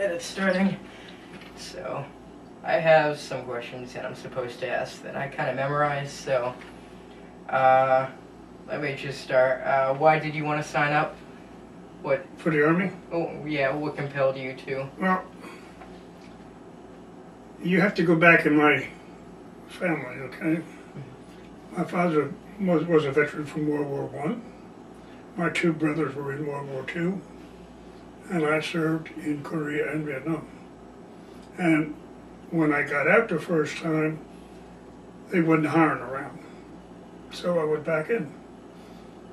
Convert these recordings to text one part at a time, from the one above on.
that it's starting. So, I have some questions that I'm supposed to ask that I kind of memorized. So, uh, let me just start. Why did you want to sign up? What? For the Army? Oh, yeah. What compelled you to? Well, you have to go back in my family, okay? My father was a veteran from World War One. My two brothers were in World War Two, and I served in Korea and Vietnam. And when I got out the first time, they wasn't hiring around. So I went back in.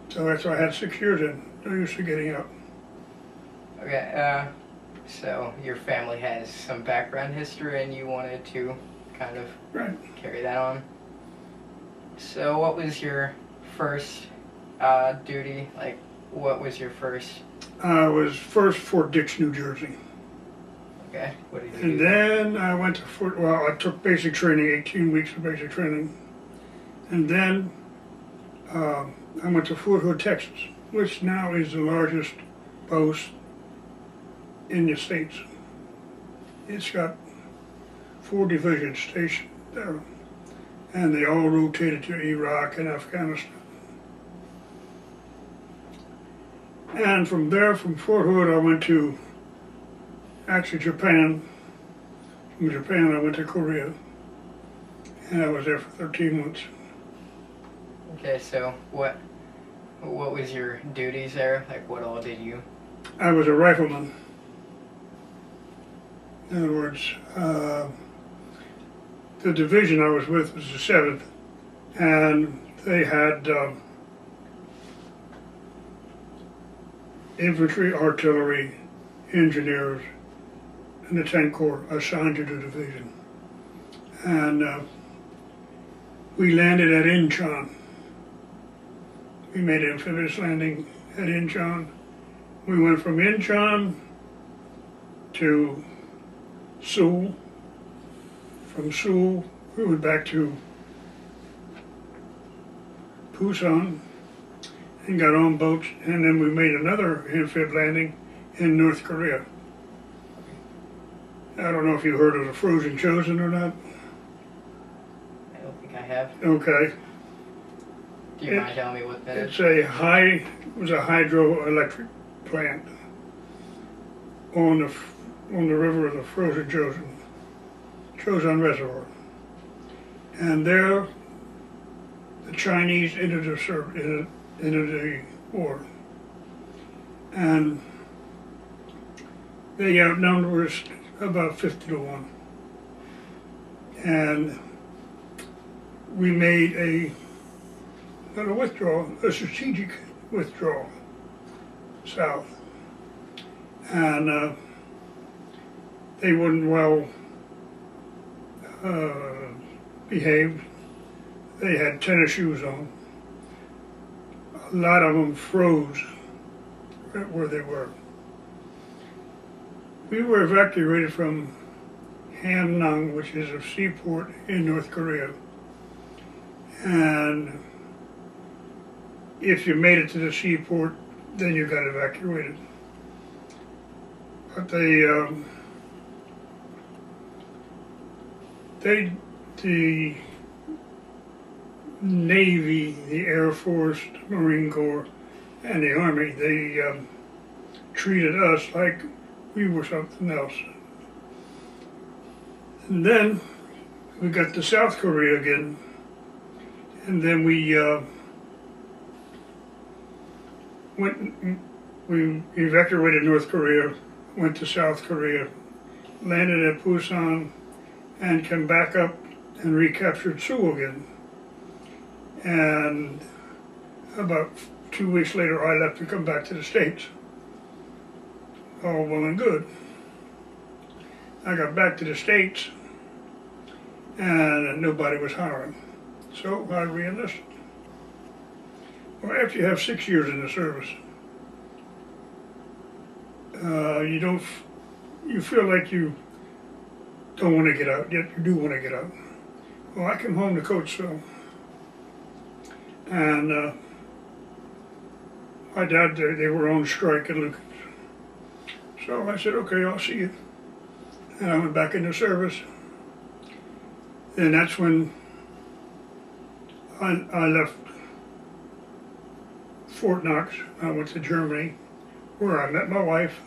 So that's why I had 6 years in. No use to getting out. Okay, so your family has some background history and you wanted to kind of Right. carry that on. So what was your first duty? Like, what was your first? I was first Fort Dix, New Jersey. Okay, what did you And do? then I went to I took basic training, 18 weeks of basic training. And then I went to Fort Hood, Texas, which now is the largest post in the States. It's got 4 divisions stationed there, and they all rotated to Iraq and Afghanistan. And from there, from Fort Hood, I went to actually Japan. From Japan, I went to Korea, and I was there for 13 months. Okay, so what was your duties there? Like, what all did you? I was a rifleman. In other words, the division I was with was the 7th, and they had infantry, artillery, engineers, and the tank corps assigned to the division. And we landed at Incheon. We made an amphibious landing at Incheon. We went from Incheon to Seoul. From Seoul, we went back to Busan and got on boats, and then we made another amphib landing in North Korea. I don't know if you heard of the Frozen Chosen or not. I don't think I have. Okay. Do you mind telling me what that is? It was a hydroelectric plant on the river of the Frozen Chosin Reservoir. And there, the Chinese entered the war. And they outnumbered us about 50 to 1. And we made not a withdrawal, a strategic withdrawal south. And they weren't well behaved. They had tennis shoes on. A lot of them froze right where they were. We were evacuated from Hamnung, which is a seaport in North Korea. And if you made it to the seaport, then you got evacuated. But the Navy, the Air Force, the Marine Corps, and the Army, they treated us like we were something else. And then we got to South Korea again, and then we evacuated North Korea, went to South Korea, landed at Busan, and came back up and recaptured Seoul again. And about 2 weeks later, I left to come back to the States. All well and good. I got back to the States, and nobody was hiring. So I re-enlisted. Well, after you have 6 years in the service, you feel like you don't want to get out, yet you do want to get out. Well, I came home to Coatesville, and my dad, they were on strike at Lucas. So I said, okay, I'll see you. and I went back into service. And that's when I left Fort Knox. I went to Germany, where I met my wife,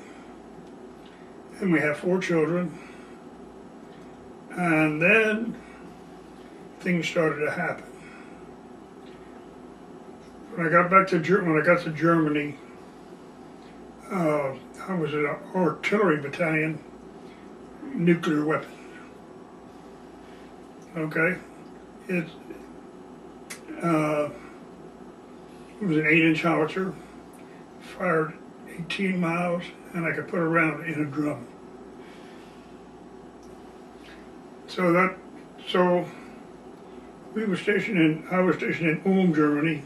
and we have 4 children. And then things started to happen. When I got to Germany, I was in an artillery battalion, nuclear weapons. Okay, it was an 8-inch howitzer, fired 18 miles, and I could put a round in a drum. So I was stationed in Ulm, Germany,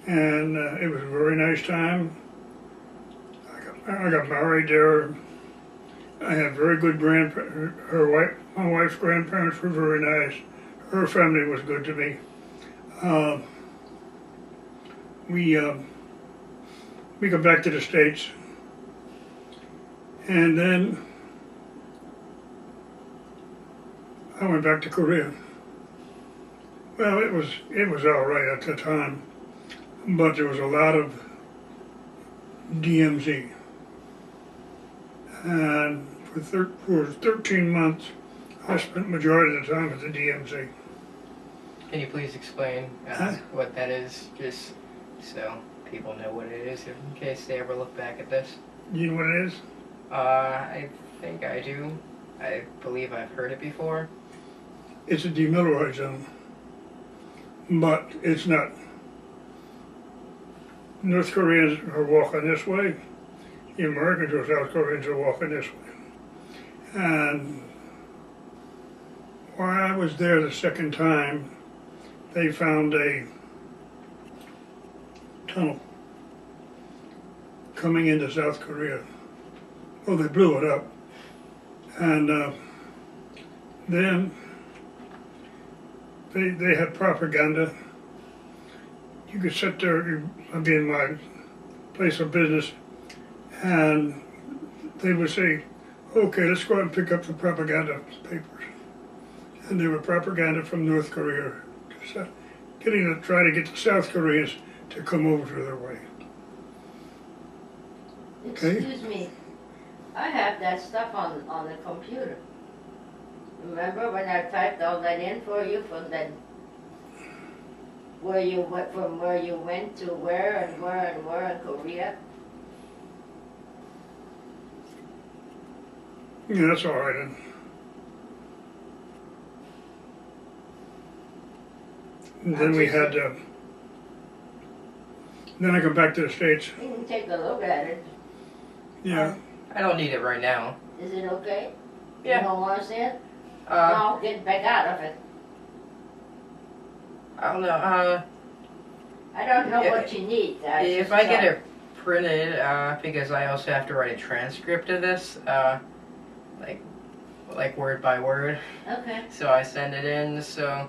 and it was a very nice time. I got married there. I had very good grandparents. My wife's grandparents were very nice. Her family was good to me. We got back to the States, and then I went back to Korea. Well, it was all right at the time, but there was a lot of DMZ, and for 13 months, I spent the majority of the time at the DMZ. Can you please explain what that is, just so people know what it is, in case they ever look back at this? You know what it is? I think I do. I believe I've heard it before. It's a demilitarized zone, but it's not. North Koreans are walking this way. The Americans or South Koreans are walking this way. And while I was there the second time, they found a tunnel coming into South Korea. Well, they blew it up. And then they had propaganda. You could sit there, I'd be in my place of business, and they would say, okay, let's go out and pick up the propaganda papers. And they were propaganda from North Korea, try to get the South Koreans to come over to their way. Okay? Excuse me, I have that stuff on the computer. Remember when I typed all that in for you from that, where you went, from where you went to where and where and where in Korea? Yeah, that's all right then. And then we had, then I come back to the States. You can take a look at it. Yeah. I don't need it right now. Is it okay? Yeah. You don't want to see it? Uh, No, get back out of it. I don't know. I don't know Yeah, what you need. If I get it printed, because I also have to write a transcript of this, like word by word. Okay. So I send it in. So,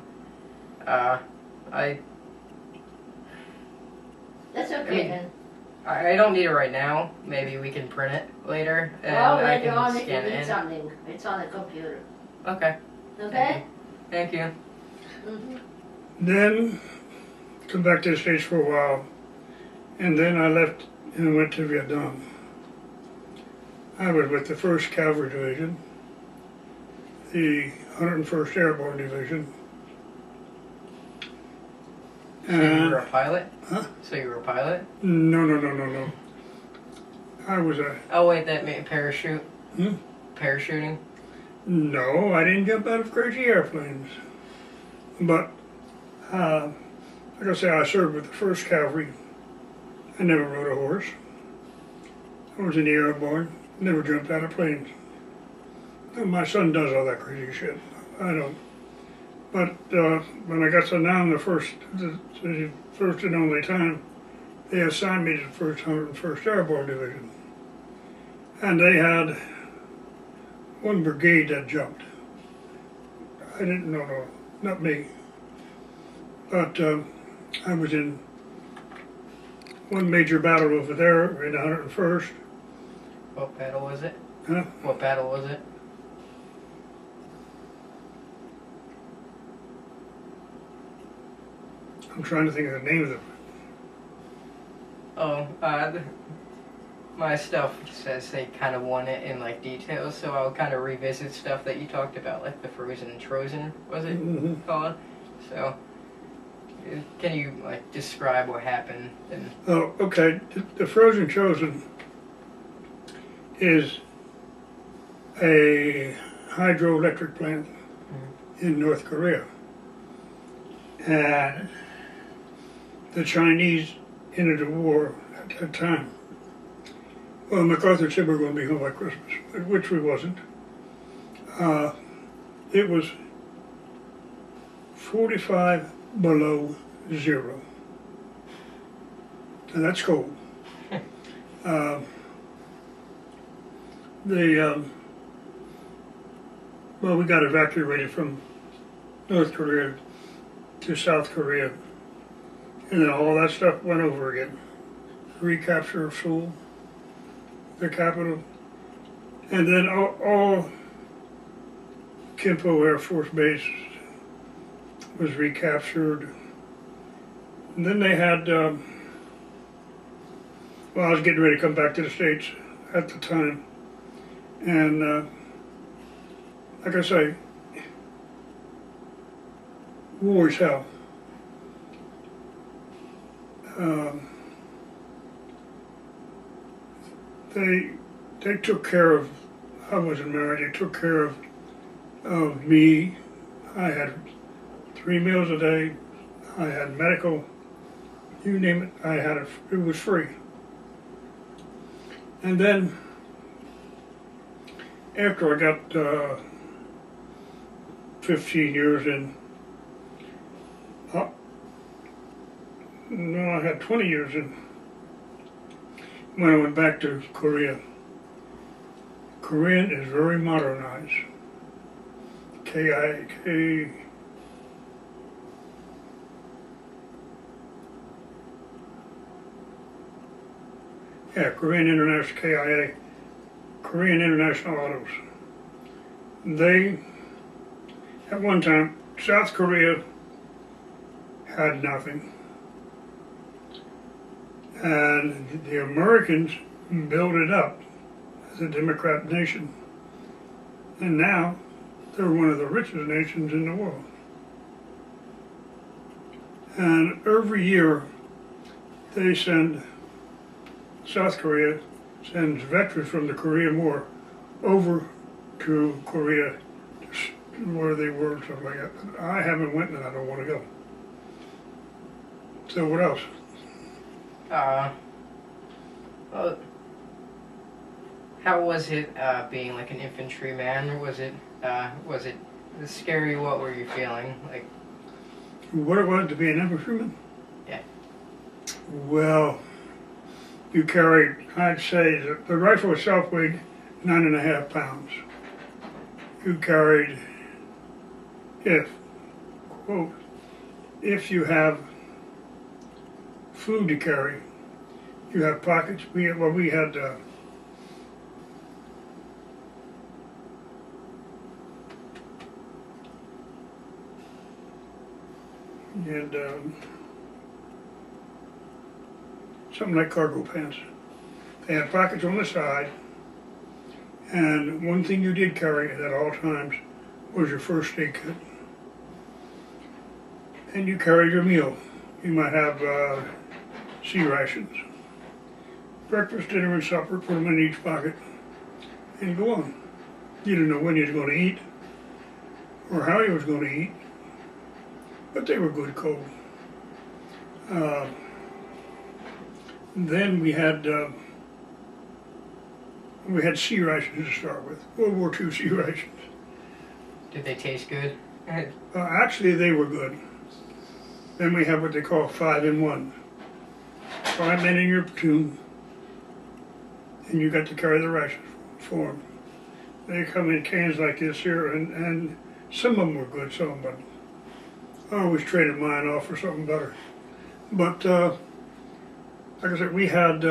That's okay mean, then. I don't need it right now. Maybe we can print it later, and Well, I later can on if you scan it need in. something, it's on the computer. Okay. Okay? Thank you. Mm-hmm. Then come back to the States for a while, and then I left and went to Vietnam. I was with the 1st Cavalry Division, the 101st Airborne Division. So you were a pilot? Huh? So you were a pilot? No. I was a, Oh wait, that meant parachute? Hmm? Parachuting? no, I didn't jump out of crazy airplanes. But, like I say, I served with the 1st Cavalry. I never rode a horse. I was in the airborne, never jumped out of planes. And my son does all that crazy shit. I don't. But when I got to now the first and only time, they assigned me to the 101st Airborne Division. And they had one brigade that jumped. I didn't know, no, not me. But I was in one major battle over there in the 101st. What battle was it? Huh? What battle was it? I'm trying to think of the name of the. Oh, my stuff says they kind of want it in like detail, so I'll kind of revisit stuff that you talked about, like the Frozen and Trozen, was it Mhm. called? So, can you like describe what happened? And Oh, okay. The Frozen Chosen is a hydroelectric plant in North Korea. And the Chinese entered the war at that time. Well, MacArthur said we were going to be home by Christmas, which we wasn't. It was 45 below zero. And that's cold. Well, we got evacuated from North Korea to South Korea, and then all that stuff went over again. Recapture of Seoul, the capital, and then all Kimpo Air Force Base was recaptured. And then they had, well, I was getting ready to come back to the States at the time, and like I say, war is hell. They took care of. I wasn't married. They took care of me. I had 3 meals a day. I had medical. You name it. I had it. It was free. And then after I got 15 years in. No, I had 20 years in when I went back to Korea. Korean is very modernized. K-I-K. Yeah, Korean International, KIA. Korean International Autos. They, at one time, South Korea had nothing. And the Americans built it up as a democratic nation. And now they're one of the richest nations in the world. And every year they send, South Korea sends veterans from the Korean War over to Korea where they were and stuff like that. I haven't went and I don't want to go. So what else? Well, how was it being like an infantryman? Was it scary? What were you feeling like? What it was to be an infantryman? Yeah. Well, you carried, I'd say, the rifle itself weighed 9.5 pounds. You carried, if you have food to carry, you have pockets. We had something like cargo pants. They had pockets on the side, and one thing you did carry at all times was your first aid kit. And you carried your meal. You might have sea rations. Breakfast, dinner, and supper, put them in each pocket, and go on. You didn't know when you was going to eat, or how you was going to eat, but they were good cold. Then we had sea rations to start with, World War II sea rations. Did they taste good? Actually, they were good. Then we have what they call 5-in-1. 5 men in your platoon, and you got to carry the rations for them. They come in cans like this here, and some of them were good, some of them, but I always traded mine off for something better. But like I said, we had